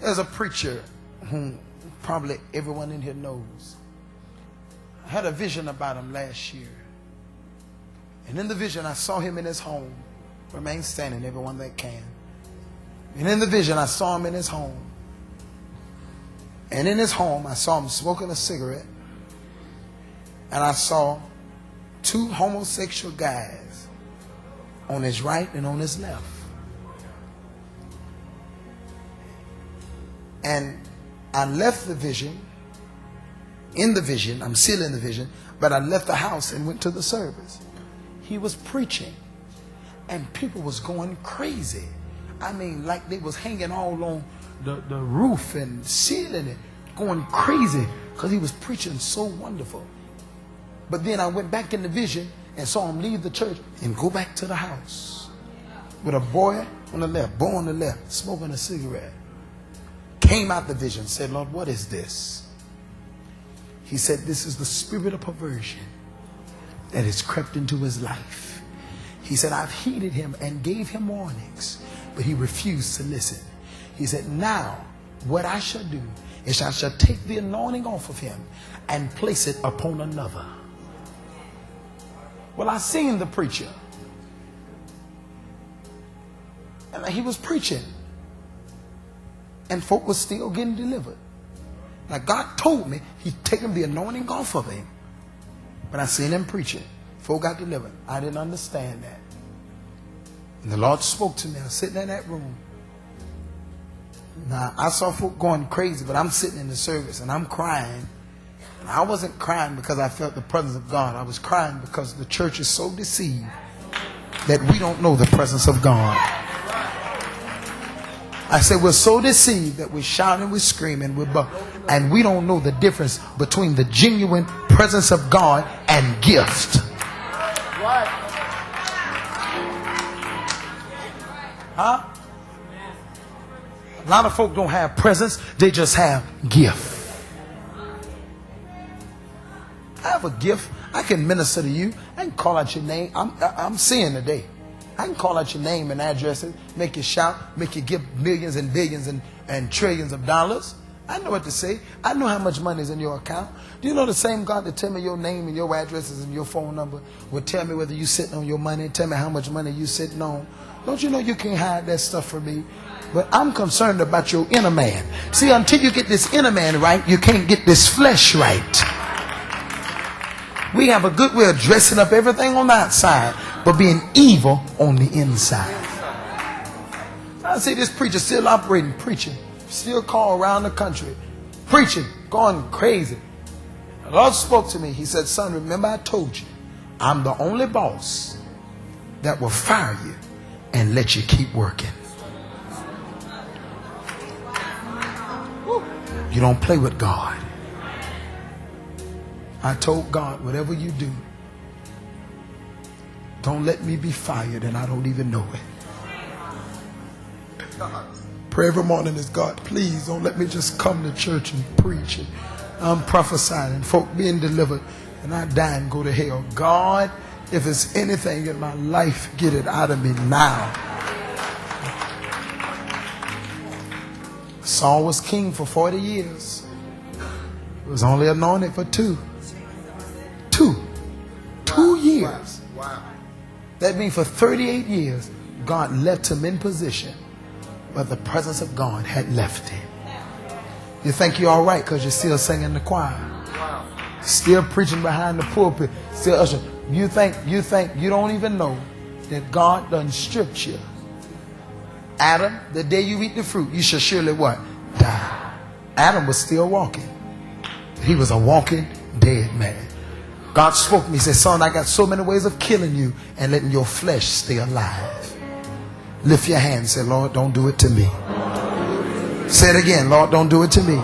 There's a preacher whom probably everyone in here knows. I had a vision about him last year. And in the vision, I saw him in his home. Remain standing, everyone that can. And in the vision, I saw him in his home. And in his home, I saw him smoking a cigarette. And I saw two homosexual guys on his right and on his left. And I left the vision. In the vision, I'm still in the vision, but I left the house and went to the service. He was preaching, and people was going crazy. I mean, like they was hanging all on the roof and ceiling and going crazy because he was preaching so wonderful. But then I went back in the vision and saw him leave the church and go back to the house with a boy on the left, boy on the left, smoking a cigarette. Came out the vision, said, Lord, what is this? He said, this is the spirit of perversion that has crept into his life. He said, I've heeded him and gave him warnings, but he refused to listen. He said, now what I shall do is I shall take the anointing off of him and place it upon another. Well, I seen the preacher, and he was preaching, and folk was still getting delivered. Now God told me he'd taken the anointing off of him, but I seen him preaching. Folk got delivered. I didn't understand that. And the Lord spoke to me. I was sitting in that room. Now I saw folk going crazy, but I'm sitting in the service and I'm crying. And I wasn't crying because I felt the presence of God. I was crying because the church is so deceived that we don't know the presence of God. I said we're so deceived that we're shouting, we're screaming, and we don't know the difference between the genuine presence of God and gift. Huh? A lot of folk don't have presence, they just have gift. I have a gift. I can minister to you. I can call out your name. I'm seeing today. I can call out your name and address it, make you shout, make you give millions and billions and trillions of dollars. I know what to say. I know how much money is in your account. Do you know the same God that tell me your name and your addresses and your phone number will tell me whether you're sitting on your money, tell me how much money you're sitting on? Don't you know you can't hide that stuff from me? But I'm concerned about your inner man. See, until you get this inner man right, you can't get this flesh right. We have a good way of dressing up everything on the outside, but being evil on the inside. I see this preacher still operating, preaching, still called around the country, preaching, going crazy. The Lord spoke to me. He said, son, remember I told you, I'm the only boss that will fire you and let you keep working. You don't play with God. I told God, whatever you do, don't let me be fired and I don't even know it. Pray every morning is, God, please don't let me just come to church and preach and I'm prophesying and folk being delivered and I die and go to hell. God, if there's anything in my life, get it out of me now. Saul was king for 40 years. He was only anointed for 2 years. Wow. That means for 38 years, God left him in position, but the presence of God had left him. You think you're all right because you're still singing the choir, still preaching behind the pulpit, still ushering. You think you don't even know that God done stripped you. Adam, the day you eat the fruit, you shall surely what? Die. Adam was still walking. He was a walking dead man. God spoke to me. He said, son, I got so many ways of killing you and letting your flesh stay alive. Lift your hand and say, Lord, don't do it to me. Say it again. Lord, don't do it to me.